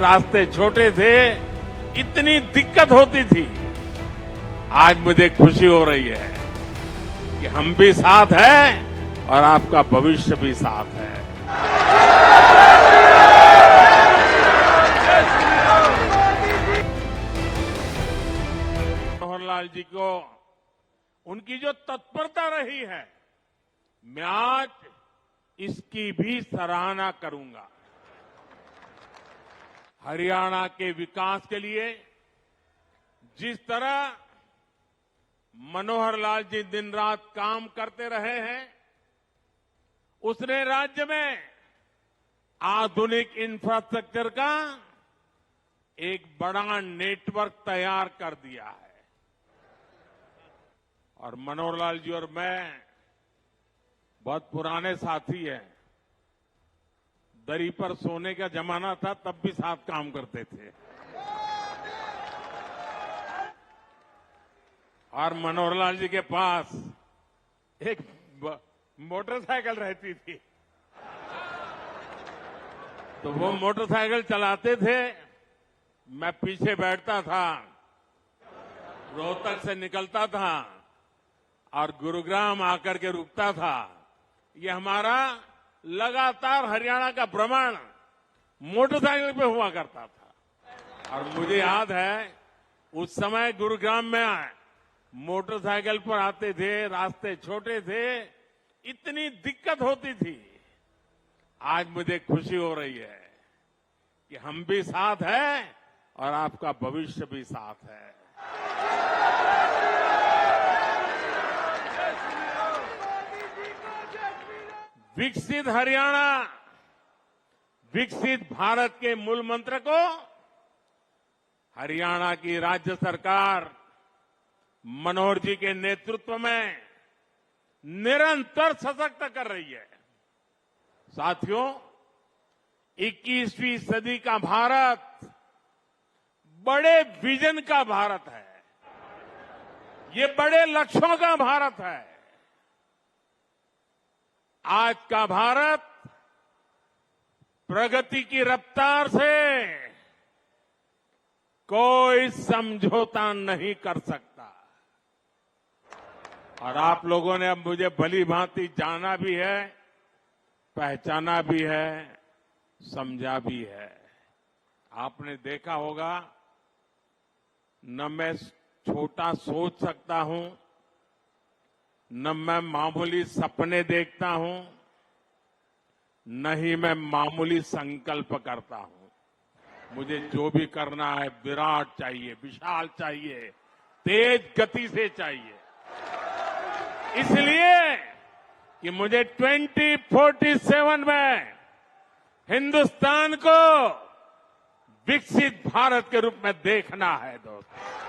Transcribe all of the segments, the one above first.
रास्ते छोटे थे, इतनी दिक्कत होती थी। आज मुझे खुशी हो रही है कि हम भी साथ हैं और आपका भविष्य भी साथ है। मनोहरलाल जी को उनकी जो तत्परता रही है, मैं आज इसकी भी सराहना करूंगा। हरियाणा के विकास के लिए जिस तरह मनोहरलाल जी दिन रात काम करते रहे हैं, उसने राज्य में आधुनिक इंफ्रास्ट्रक्चर का एक बड़ा नेटवर्क तैयार कर दिया है। और मनोहरलाल जी और मैं बहुत पुराने साथी हैं। दरी पर सोने का जमाना था, तब भी साथ काम करते थे। और मनोहरलाल जी के पास एक मोटरसाइकिल रहती थी, तो वो मोटरसाइकिल चलाते थे, मैं पीछे बैठता था, रोहतक से निकलता था और गुरुग्राम आकर के रुकता था। ये हमारा लगातार हरियाणा का भ्रमण मोटरसाइकिल पे हुआ करता था। और मुझे याद है उस समय गुरुग्राम में मोटरसाइकिल पर आते थे, रास्ते छोटे थे, इतनी दिक्कत होती थी। आज मुझे खुशी हो रही है कि हम भी साथ हैं और आपका भविष्य भी साथ है। विकसित हरियाणा, विकसित भारत के मूल मंत्र को हरियाणा की राज्य सरकार मनोहर जी के नेतृत्व में निरंतर सशक्त कर रही है। साथियों, 21वीं सदी का भारत बड़े विजन का भारत है। ये बड़े लक्ष्यों का भारत है। आज का भारत प्रगति की रफ्तार से कोई समझौता नहीं कर सकता। और आप लोगों ने अब मुझे भली भांति जाना भी है, पहचाना भी है, समझा भी है। आपने देखा होगा, न मैं छोटा सोच सकता हूं, न मैं मामूली सपने देखता हूं, न ही मैं मामूली संकल्प करता हूं। मुझे जो भी करना है विराट चाहिए, विशाल चाहिए, तेज गति से चाहिए। इसलिए कि मुझे 2047 में हिंदुस्तान को विकसित भारत के रूप में देखना है। दोस्तों,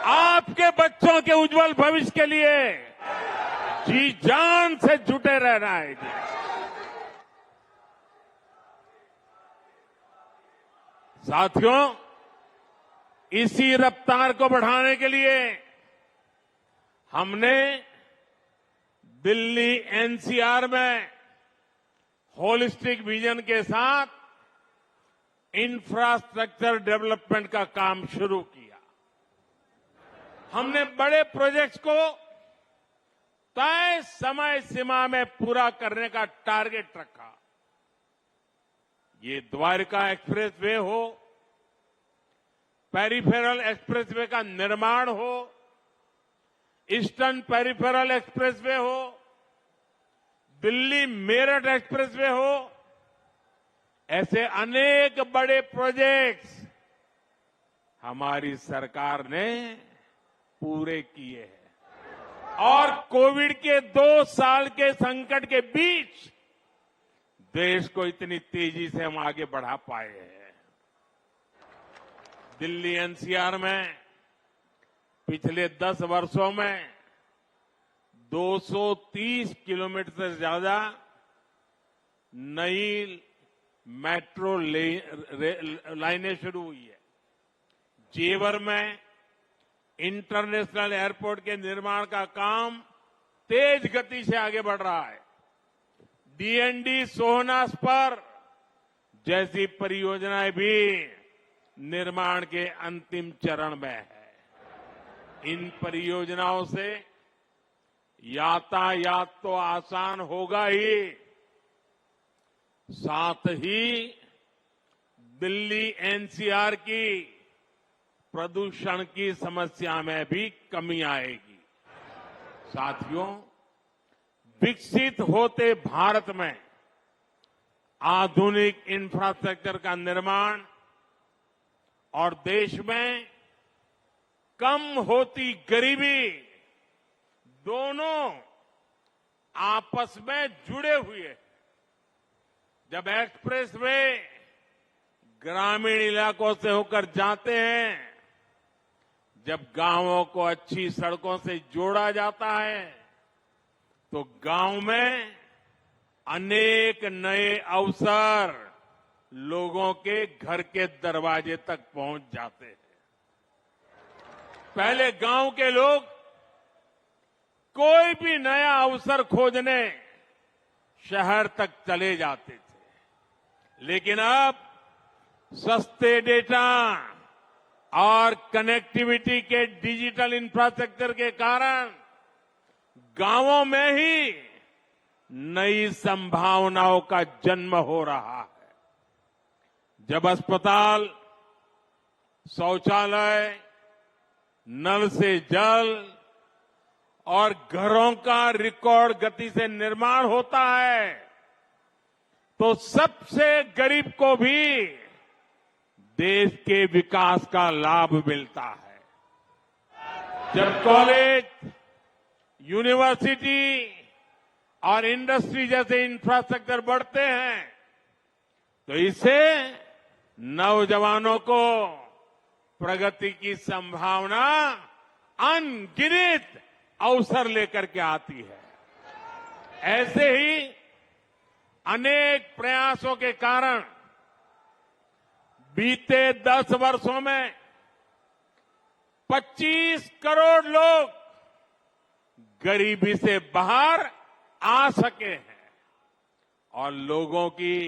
आपके बच्चों के उज्जवल भविष्य के लिए जी जान से जुटे रहना है। साथियों, इसी रफ्तार को बढ़ाने के लिए हमने दिल्ली एनसीआर में होलिस्टिक विजन के साथ इंफ्रास्ट्रक्चर डेवलपमेंट का काम शुरू किया। हमने बड़े प्रोजेक्ट्स को तय समय सीमा में पूरा करने का टारगेट रखा। ये द्वारका एक्सप्रेसवे हो, पेरिफेरल एक्सप्रेसवे का निर्माण हो, ईस्टर्न पेरिफेरल एक्सप्रेसवे हो, दिल्ली मेरठ एक्सप्रेसवे हो, ऐसे अनेक बड़े प्रोजेक्ट्स हमारी सरकार ने पूरे किए हैं। और कोविड के 2 साल के संकट के बीच देश को इतनी तेजी से हम आगे बढ़ा पाए हैं। दिल्ली एनसीआर में पिछले 10 वर्षों में 230 किलोमीटर से ज्यादा नई मेट्रो लाइनें शुरू हुई है। जेवर में इंटरनेशनल एयरपोर्ट के निर्माण का काम तेज गति से आगे बढ़ रहा है। डीएनडी सोहनास पर जैसी परियोजनाएं भी निर्माण के अंतिम चरण में है। इन परियोजनाओं से यातायात तो आसान होगा ही, साथ ही दिल्ली एनसीआर की प्रदूषण की समस्या में भी कमी आएगी। साथियों, विकसित होते भारत में आधुनिक इंफ्रास्ट्रक्चर का निर्माण और देश में कम होती गरीबी दोनों आपस में जुड़े हुए हैं। जब एक्सप्रेस वे ग्रामीण इलाकों से होकर जाते हैं, जब गांवों को अच्छी सड़कों से जोड़ा जाता है, तो गांव में अनेक नए अवसर लोगों के घर के दरवाजे तक पहुंच जाते हैं। पहले गांव के लोग कोई भी नया अवसर खोजने शहर तक चले जाते थे, लेकिन अब सस्ते डेटा और कनेक्टिविटी के डिजिटल इंफ्रास्ट्रक्चर के कारण गांवों में ही नई संभावनाओं का जन्म हो रहा है। जब अस्पताल, शौचालय, नल से जल और घरों का रिकॉर्ड गति से निर्माण होता है, तो सबसे गरीब को भी देश के विकास का लाभ मिलता है। जब कॉलेज, यूनिवर्सिटी और इंडस्ट्री जैसे इंफ्रास्ट्रक्चर बढ़ते हैं, तो इससे नौजवानों को प्रगति की संभावना अनगिनत अवसर लेकर के आती है। ऐसे ही अनेक प्रयासों के कारण बीते 10 वर्षों में 25 करोड़ लोग गरीबी से बाहर आ सके हैं और लोगों की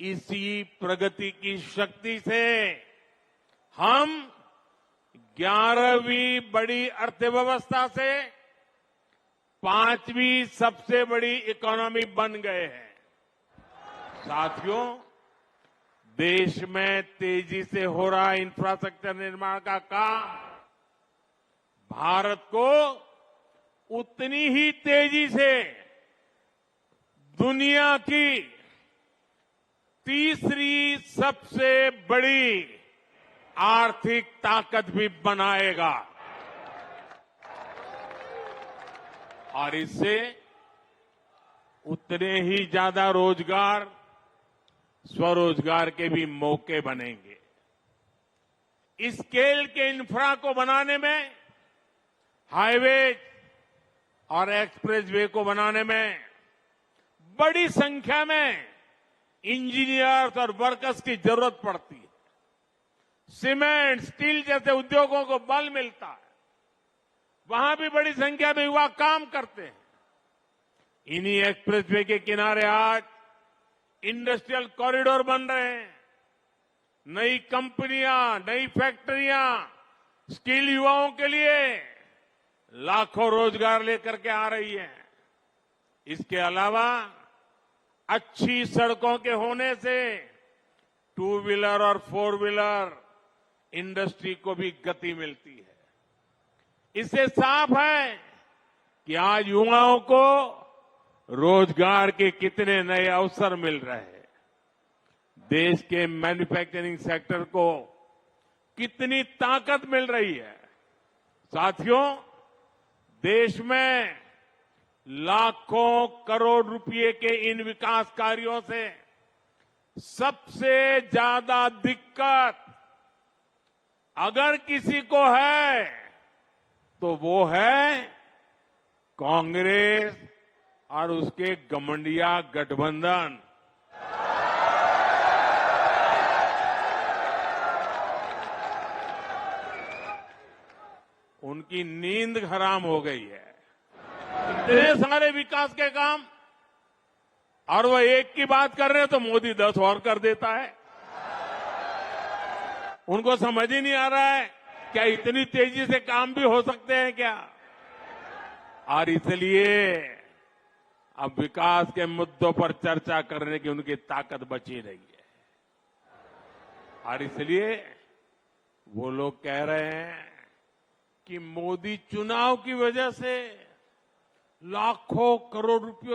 इसी प्रगति की शक्ति से हम 11वीं बड़ी अर्थव्यवस्था से 5वीं सबसे बड़ी इकोनॉमी बन गए हैं। साथियों, देश में तेजी से हो रहा इंफ्रास्ट्रक्चर निर्माण का काम भारत को उतनी ही तेजी से दुनिया की तीसरी सबसे बड़ी आर्थिक ताकत भी बनाएगा और इससे उतने ही ज्यादा रोजगार, स्वरोजगार के भी मौके बनेंगे। इस स्केल के इंफ्रा को बनाने में, हाईवे और एक्सप्रेसवे को बनाने में बड़ी संख्या में इंजीनियर्स और वर्कर्स की जरूरत पड़ती है। सीमेंट, स्टील जैसे उद्योगों को बल मिलता है, वहां भी बड़ी संख्या में युवा काम करते हैं। इन्हीं एक्सप्रेसवे के किनारे आज इंडस्ट्रियल कॉरिडोर बन रहे हैं। नई कंपनियां, नई फैक्ट्रियां स्किल युवाओं के लिए लाखों रोजगार लेकर के आ रही है। इसके अलावा अच्छी सड़कों के होने से 2 व्हीलर और 4 व्हीलर इंडस्ट्री को भी गति मिलती है। इससे साफ है कि आज युवाओं को रोजगार के कितने नए अवसर मिल रहे हैं। देश के मैन्युफैक्चरिंग सेक्टर को कितनी ताकत मिल रही है। साथियों, देश में लाखों करोड़ रुपए के इन विकास कार्यों से सबसे ज्यादा दिक्कत अगर किसी को है तो वो है कांग्रेस और उसके गमंडिया गठबंधन। उनकी नींद हराम हो गई है। इतने सारे विकास के काम और वो एक की बात कर रहे हैं तो मोदी 10 और कर देता है। उनको समझ ही नहीं आ रहा है क्या इतनी तेजी से काम भी हो सकते हैं क्या। और इसलिए अब विकास के मुद्दों पर चर्चा करने की उनकी ताकत बची नहीं है। और इसलिए वो लोग कह रहे हैं कि मोदी चुनाव की वजह से लाखों करोड़ रुपयों